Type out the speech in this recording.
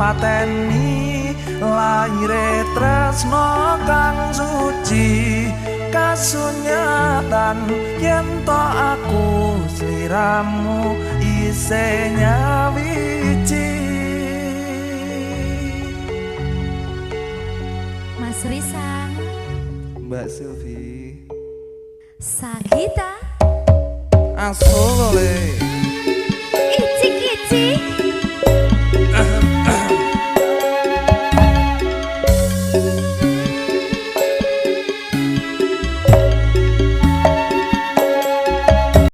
pateni lahire tresno kang suci kasunyatan yen to aku sliramu isih nyawiji. Mas Risan, Mbak Silvi, Sagita, Asolo le.